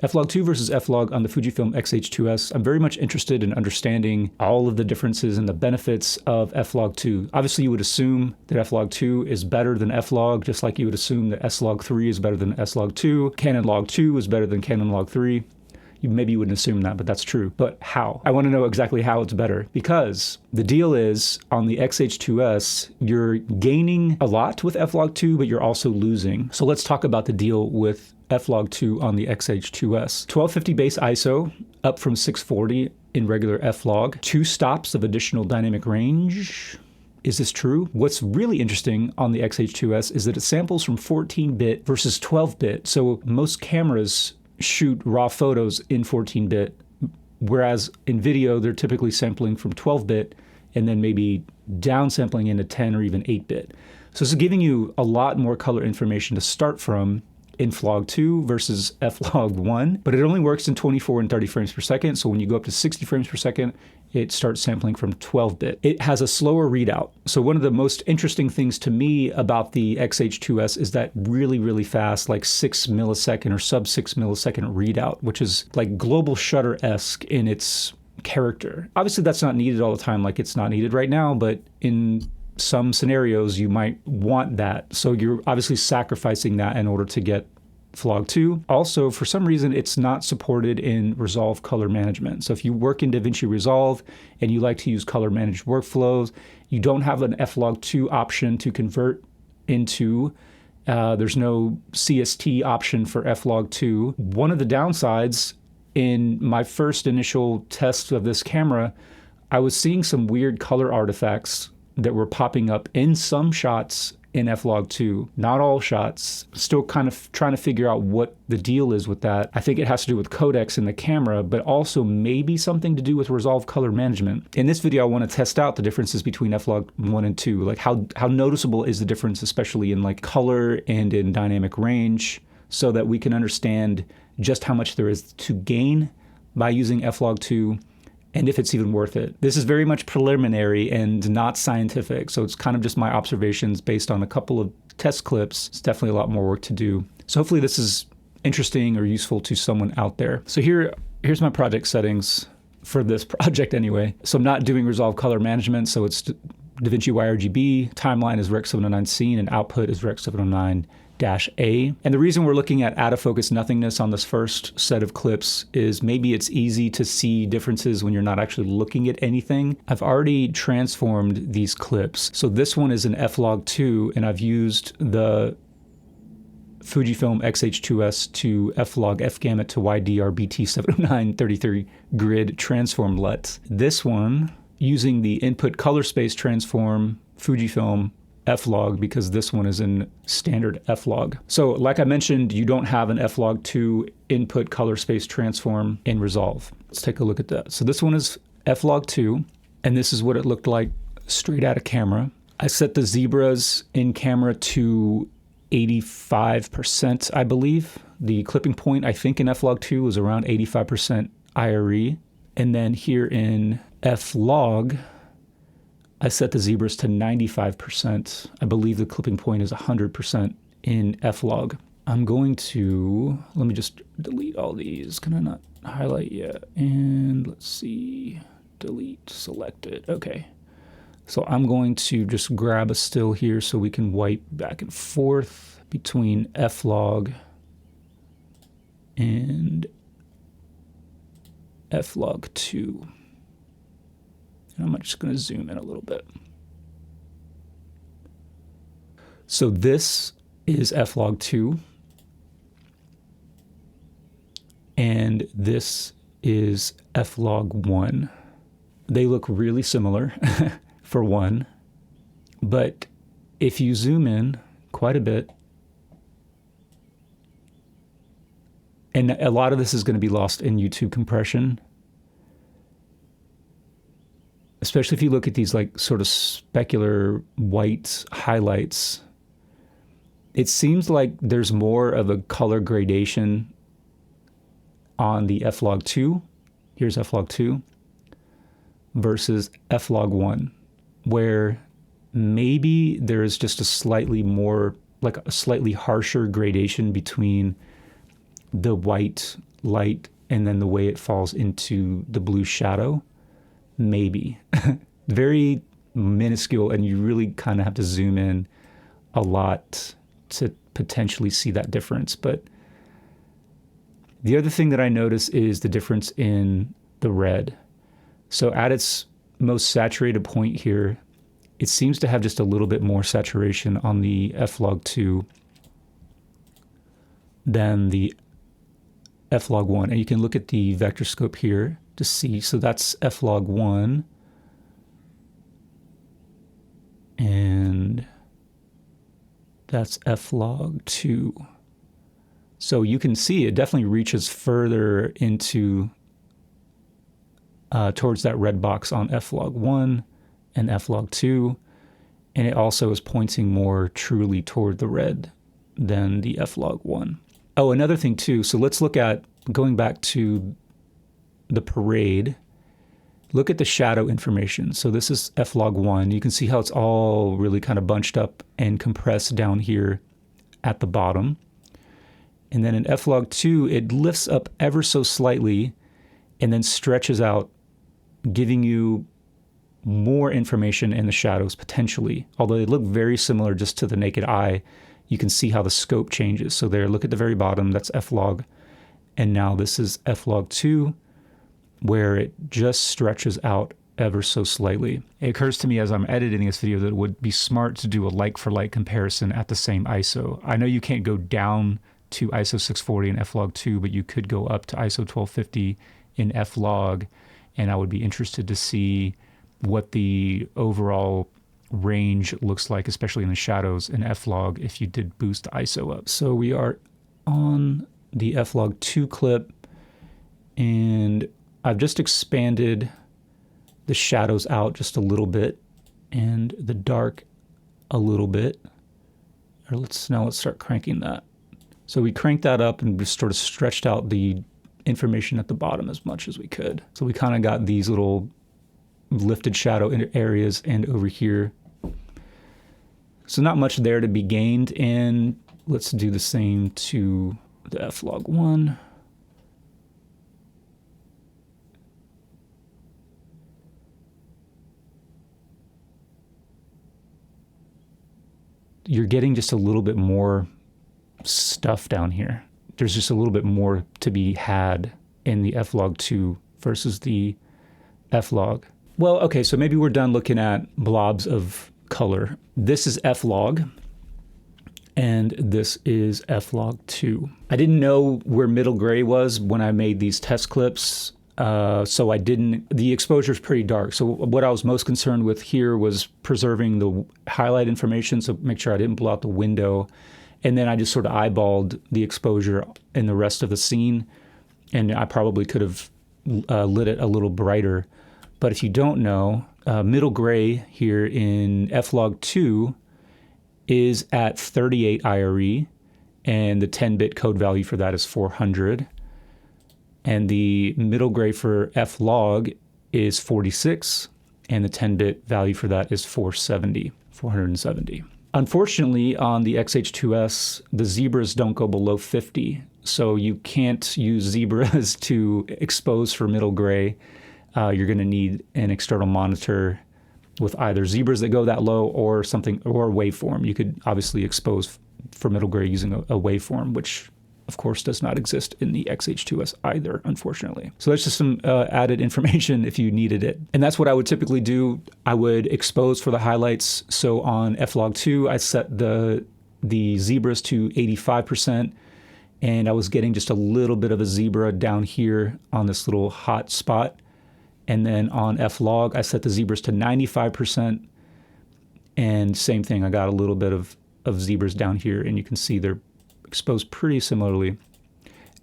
F-Log 2 versus F-Log on the Fujifilm X-H2S. I'm very much interested in understanding all of the differences and the benefits of F-Log 2. Obviously, you would assume that F-Log 2 is better than F-Log, just like you would assume that S-Log 3 is better than S-Log 2. Canon Log 2 is better than Canon Log 3. Maybe you wouldn't assume that, but that's true. But how? I want to know exactly how it's better, because the deal is on the X-H2S, you're gaining a lot with F-Log 2, but you're also losing. So let's talk about the deal with F-Log 2 on the X-H2S. 1250 base ISO, up from 640 in regular F-Log. 2 stops of additional dynamic range. Is this true? What's really interesting on the X-H2S is that it samples from 14-bit versus 12-bit. So most cameras shoot raw photos in 14-bit, whereas in video, they're typically sampling from 12-bit and then maybe downsampling into 10 or even 8-bit. So this is giving you a lot more color information to start from in F-Log 2 versus F-Log 1, but it only works in 24 and 30 frames per second. So when you go up to 60 frames per second, it starts sampling from 12-bit. It has a slower readout. So one of the most interesting things to me about the X-H2S is that really, really fast, like 6 millisecond or sub 6 millisecond readout, which is like global shutter-esque in its character. Obviously, that's not needed all the time, like it's not needed right now, but in some scenarios, you might want that. So you're obviously sacrificing that in order to get F-Log 2. Also, for some reason, it's not supported in Resolve color management. So if you work in DaVinci Resolve and you like to use color managed workflows, you don't have an F-Log 2 option to convert into. There's no CST option for F-Log 2. One of the downsides in my first initial test of this camera, I was seeing some weird color artifacts that were popping up in some shots in F-Log 2. Not all shots. Still kind of trying to figure out what the deal is with that. I think it has to do with codecs in the camera, but also maybe something to do with Resolve color management. In this video, I want to test out the differences between F-Log 1 and 2. Like how noticeable is the difference, especially in like color and in dynamic range, so that we can understand just how much there is to gain by using F-Log 2 and if it's even worth it. This is very much preliminary and not scientific, so it's kind of just my observations based on a couple of test clips. It's definitely a lot more work to do. So hopefully this is interesting or useful to someone out there. So here's my project settings for this project anyway. So I'm not doing Resolve color management, so it's DaVinci YRGB, timeline is Rec 709 scene, and output is Rec 709 -A. And the reason we're looking at out of focus nothingness on this first set of clips is maybe it's easy to see differences when you're not actually looking at anything. I've already transformed these clips. So this one is an F-Log 2, and I've used the Fujifilm X-H2S to F-Log F-Gamut to YDR BT 709 33 grid transform LUT. This one, using the input color space transform Fujifilm F-Log, because this one is in standard F-Log. So like I mentioned, you don't have an F-Log 2 input color space transform in Resolve. Let's take a look at that. So this one is F-Log 2, and this is what it looked like straight out of camera. I set the zebras in camera to 85%, I believe. The clipping point, I think, in F-Log 2 was around 85% IRE. And then here in F-Log, I set the zebras to 95%. I believe the clipping point is 100% in F-Log. I'm going to, let me just delete all these. Can I not highlight yet? And let's see, delete, selected. Okay. So I'm going to just grab a still here so we can wipe back and forth between F-Log and F-Log 2. I'm just going to zoom in a little bit. So this is F-Log 2, and this is F-Log 1. They look really similar, for one, but if you zoom in quite a bit, and a lot of this is going to be lost in YouTube compression, especially if you look at these like sort of specular white highlights, it seems like there's more of a color gradation on the F-Log 2. Here's F-Log 2 versus F-Log 1, where maybe there is just a slightly more, like a slightly harsher gradation between the white light and then the way it falls into the blue shadow, maybe. Very minuscule, and you really kind of have to zoom in a lot to potentially see that difference. But the other thing that I notice is the difference in the red. So at its most saturated point here, it seems to have just a little bit more saturation on the f-log2 than the f-log1. And you can look at the vector scope here to see. So that's f-log1. And that's f-log2. So you can see it definitely reaches further into towards that red box on f-log1 and f-log2, and it also is pointing more truly toward the red than the f-log1. Oh, another thing too, so let's look at, going back to the parade, look at the shadow information. So this is f-log1. You can see how it's all really kind of bunched up and compressed down here at the bottom. And then in f-log2, it lifts up ever so slightly and then stretches out, giving you more information in the shadows potentially. Although they look very similar just to the naked eye, you can see how the scope changes. So there, look at the very bottom, that's f-log. And now this is f-log2, where it just stretches out ever so slightly. It occurs to me as I'm editing this video that it would be smart to do a like-for-like comparison at the same ISO. I know you can't go down to ISO 640 in f-log2, but you could go up to ISO 1250 in f-log, and I would be interested to see what the overall range looks like, especially in the shadows in f-log if you did boost the ISO up. So we are on the f-log2 clip, and I've just expanded the shadows out just a little bit and the dark a little bit. Or let's start cranking that. So we cranked that up and just sort of stretched out the information at the bottom as much as we could. So we kind of got these little lifted shadow areas and over here. So not much there to be gained. And let's do the same to the f-log1. You're getting just a little bit more stuff down here. There's just a little bit more to be had in the f-log2 versus the f-log. Well, okay, so maybe we're done looking at blobs of color. This is f-log, and this is f-log2. I didn't know where middle gray was when I made these test clips, so the exposure is pretty dark. So what I was most concerned with here was preserving the highlight information, so make sure I didn't blow out the window. And then I just sort of eyeballed the exposure in the rest of the scene, and I probably could have lit it a little brighter. But if you don't know, middle gray here in f-log2 is at 38 IRE, and the 10-bit code value for that is 400. And the middle gray for f-log is 46, and the 10-bit value for that is 470. Unfortunately, on the X-H2S, the zebras don't go below 50, so you can't use zebras to expose for middle gray. You're going to need an external monitor with either zebras that go that low or something, or a waveform. You could obviously expose for middle gray using a waveform, which of course does not exist in the X-H2S either, unfortunately. So that's just some added information if you needed it. And that's what I would typically do. I would expose for the highlights. So on f-log2, I set the zebras to 85%, and I was getting just a little bit of a zebra down here on this little hot spot. And then on f-log, I set the zebras to 95%, and same thing, I got a little bit of zebras down here, and you can see they're exposed pretty similarly.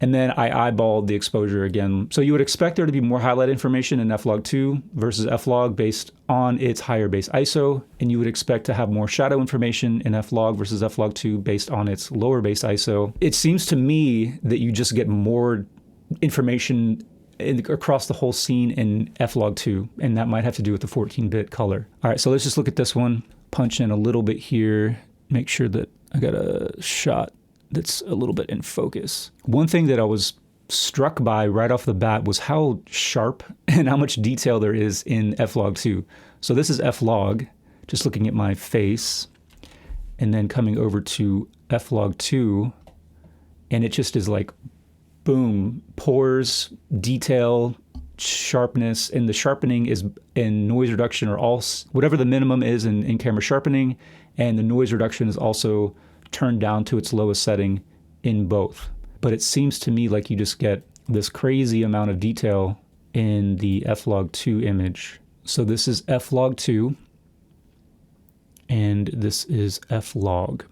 And then I eyeballed the exposure again. So you would expect there to be more highlight information in f-log2 versus f-log based on its higher base ISO, and you would expect to have more shadow information in f-log versus f-log2 based on its lower base ISO. It seems to me that you just get more information across the whole scene in f-log2, and that might have to do with the 14-bit color. All right, so let's just look at this one. Punch in a little bit here, make sure that I got a shot that's a little bit in focus. One thing that I was struck by right off the bat was how sharp and how much detail there is in f-log 2. So this is f-log, just looking at my face, and then coming over to f-log 2, and it just is like, boom, pores, detail, sharpness, and the sharpening is in noise reduction or all, whatever the minimum is in camera sharpening, and the noise reduction is also turned down to its lowest setting in both. But it seems to me like you just get this crazy amount of detail in the f-log 2 image. So this is f-log 2, and this is f-log.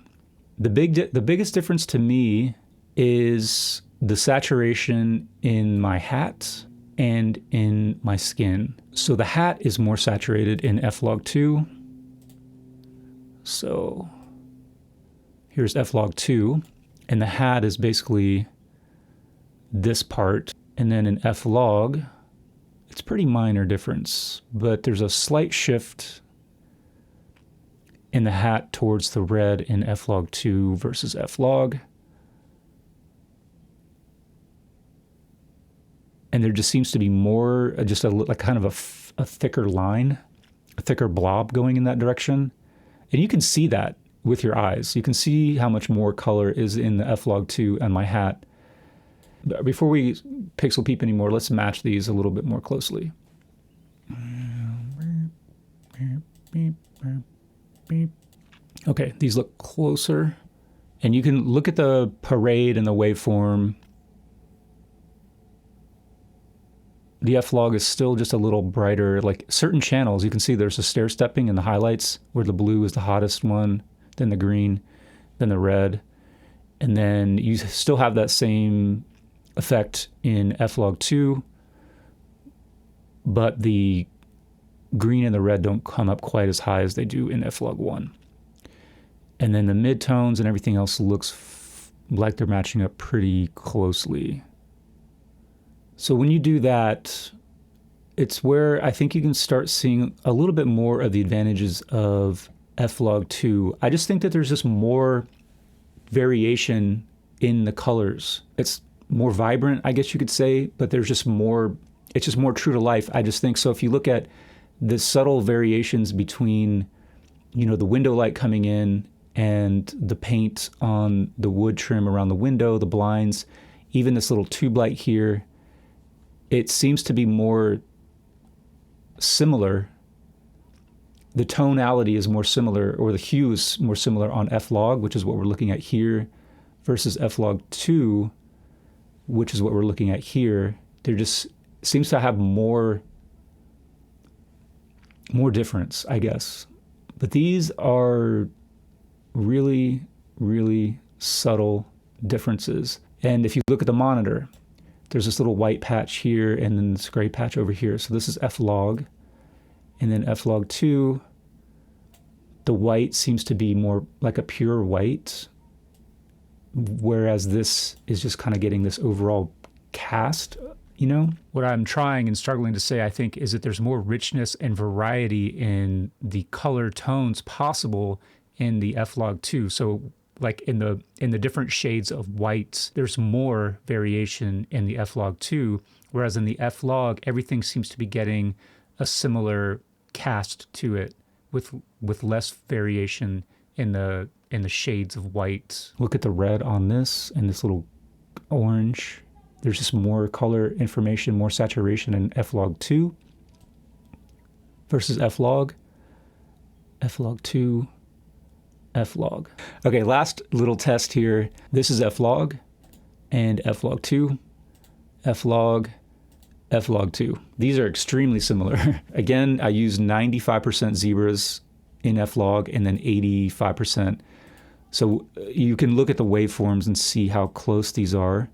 The biggest difference to me is the saturation in my hat and in my skin. So the hat is more saturated in f-log 2. So here's f-log 2, and the hat is basically this part. And then in f-log, it's pretty minor difference, but there's a slight shift in the hat towards the red in f-log 2 versus f-log. And there just seems to be more, just like kind of a thicker line, a thicker blob going in that direction. And you can see that with your eyes. You can see how much more color is in the f-log 2 on my hat. But before we pixel peep anymore, let's match these a little bit more closely. Okay, these look closer. And you can look at the parade and the waveform. The f-log is still just a little brighter. Like certain channels, you can see there's a stair stepping in the highlights where the blue is the hottest one, then the green, then the red. And then you still have that same effect in f-log 2, but the green and the red don't come up quite as high as they do in f-log 1. And then the midtones and everything else looks like they're matching up pretty closely. So when you do that, it's where I think you can start seeing a little bit more of the advantages of f-log 2. I just think that there's just more variation in the colors. It's more vibrant, I guess you could say, but there's just more, it's just more true to life. I just think so. If you look at the subtle variations between, you know, the window light coming in and the paint on the wood trim around the window, the blinds, even this little tube light here, it seems to be more similar. The tonality is more similar, or the hue is more similar on f-log, which is what we're looking at here, versus f-log 2, which is what we're looking at here. There just seems to have more difference, I guess. But these are really, really subtle differences. And if you look at the monitor, there's this little white patch here and then this gray patch over here. So this is f-log. And then f-log 2, the white seems to be more like a pure white, whereas this is just kind of getting this overall cast, you know? What I'm trying and struggling to say, I think, is that there's more richness and variety in the color tones possible in the f-log 2. So like in the different shades of whites, there's more variation in the f-log 2, whereas in the f-log, everything seems to be getting a similar cast to it with less variation in the shades of white. Look at the red on this and this little orange. There's just more color information, more saturation in f-log 2 versus f-log, f-log 2, f-log. Okay, last little test here. This is f-log and f-log 2, f-log, f-log 2. These are extremely similar. Again, I use 95% zebras in f-log and then 85%. So you can look at the waveforms and see how close these are.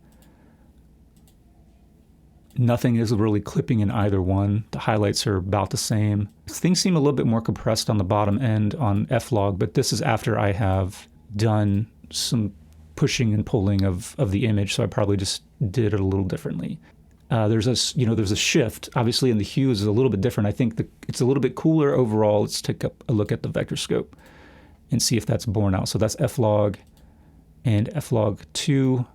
Nothing is really clipping in either one. The highlights are about the same. Things seem a little bit more compressed on the bottom end on f-log, but this is after I have done some pushing and pulling of the image, so I probably just did it a little differently. There's a shift. Obviously, in the hues is a little bit different. I think it's a little bit cooler overall. Let's take a look at the vector scope and see if that's borne out. So that's f-log and f-log 2.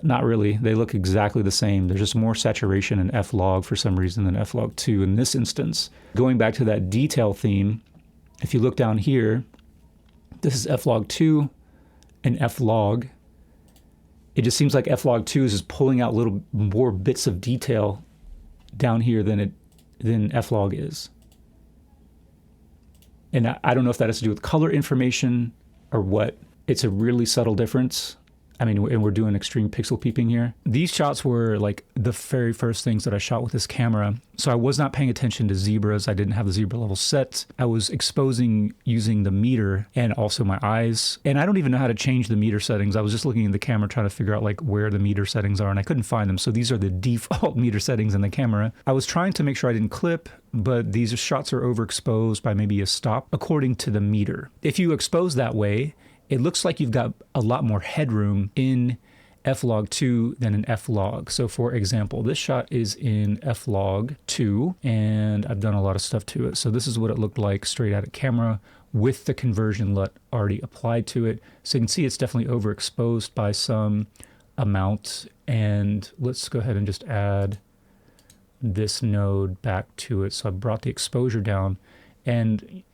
Not really. They look exactly the same. There's just more saturation in F-Log for some reason than F-Log 2 in this instance. Going back to that detail theme, if you look down here, this is F-Log 2 and F-Log. It just seems like F-Log 2 is just pulling out little more bits of detail down here than F-Log is. And I don't know if that has to do with color information or what. It's a really subtle difference. I mean, and we're doing extreme pixel peeping here. These shots were like the very first things that I shot with this camera. So I was not paying attention to zebras. I didn't have the zebra level set. I was exposing using the meter and also my eyes. And I don't even know how to change the meter settings. I was just looking at the camera trying to figure out like where the meter settings are, and I couldn't find them. So these are the default meter settings in the camera. I was trying to make sure I didn't clip, but these shots are overexposed by maybe a stop according to the meter. If you expose that way, it looks like you've got a lot more headroom in F-Log 2 than in F-Log. So for example, this shot is in F-Log 2, and I've done a lot of stuff to it. So this is what it looked like straight out of camera with the conversion LUT already applied to it. So you can see it's definitely overexposed by some amount. And let's go ahead and just add this node back to it. So I brought the exposure down, and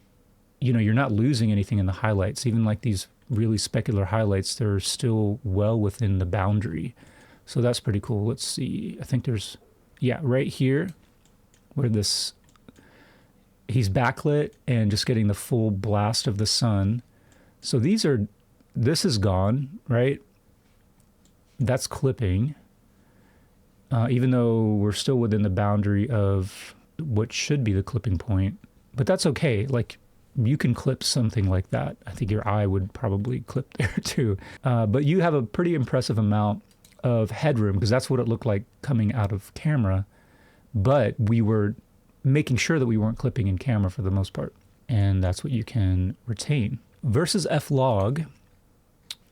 you know, you're not losing anything in the highlights. Even like these really specular highlights, they're still well within the boundary. So that's pretty cool. Let's see. I think there's, yeah, right here where this, he's backlit and just getting the full blast of the sun. So these are, this is gone, right? That's clipping. Even though we're still within the boundary of what should be the clipping point, but that's okay. Like, you can clip something like that. I think your eye would probably clip there too. But you have a pretty impressive amount of headroom, because that's what it looked like coming out of camera. But we were making sure that we weren't clipping in camera for the most part. And that's what you can retain. Versus F-Log,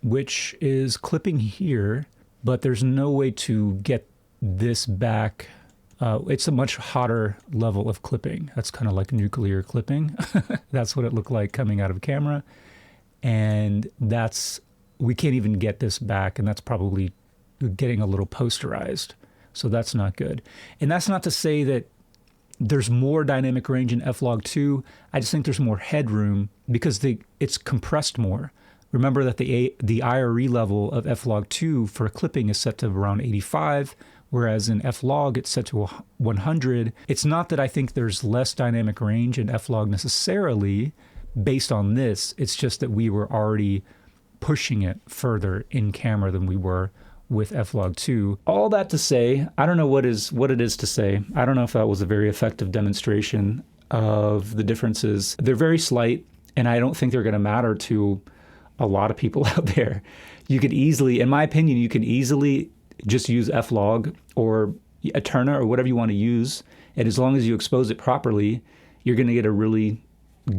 which is clipping here, but there's no way to get this back. It's a much hotter level of clipping. That's kind of like nuclear clipping. That's what it looked like coming out of camera. And we can't even get this back, and that's probably getting a little posterized. So that's not good. And that's not to say that there's more dynamic range in F-Log 2. I just think there's more headroom because it's compressed more. Remember that the IRE level of F-Log 2 for clipping is set to around 85, whereas in F-Log it's set to 100. It's not that I think there's less dynamic range in F-Log necessarily based on this. It's just that we were already pushing it further in camera than we were with F-Log 2. All that to say, I don't know what it is to say. I don't know if that was a very effective demonstration of the differences. They're very slight, and I don't think they're going to matter to a lot of people out there. You could easily, in my opinion, you can easily just use F-Log or Eterna or whatever you want to use. And as long as you expose it properly, you're going to get a really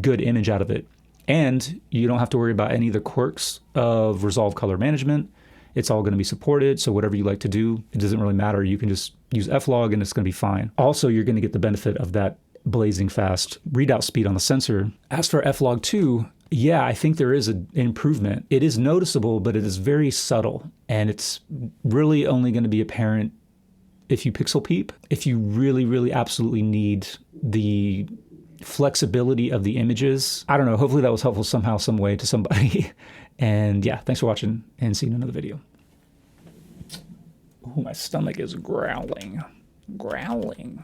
good image out of it. And you don't have to worry about any of the quirks of Resolve color management. It's all going to be supported. So whatever you like to do, it doesn't really matter. You can just use F-Log and it's going to be fine. Also, you're going to get the benefit of that blazing fast readout speed on the sensor. As for F-Log 2, yeah, I think there is an improvement. It is noticeable, but it is very subtle. And it's really only going to be apparent if you pixel peep. If you really, really absolutely need the flexibility of the images. I don't know. Hopefully that was helpful somehow, some way to somebody. And yeah, thanks for watching, and see you in another video. Oh, my stomach is growling. Growling.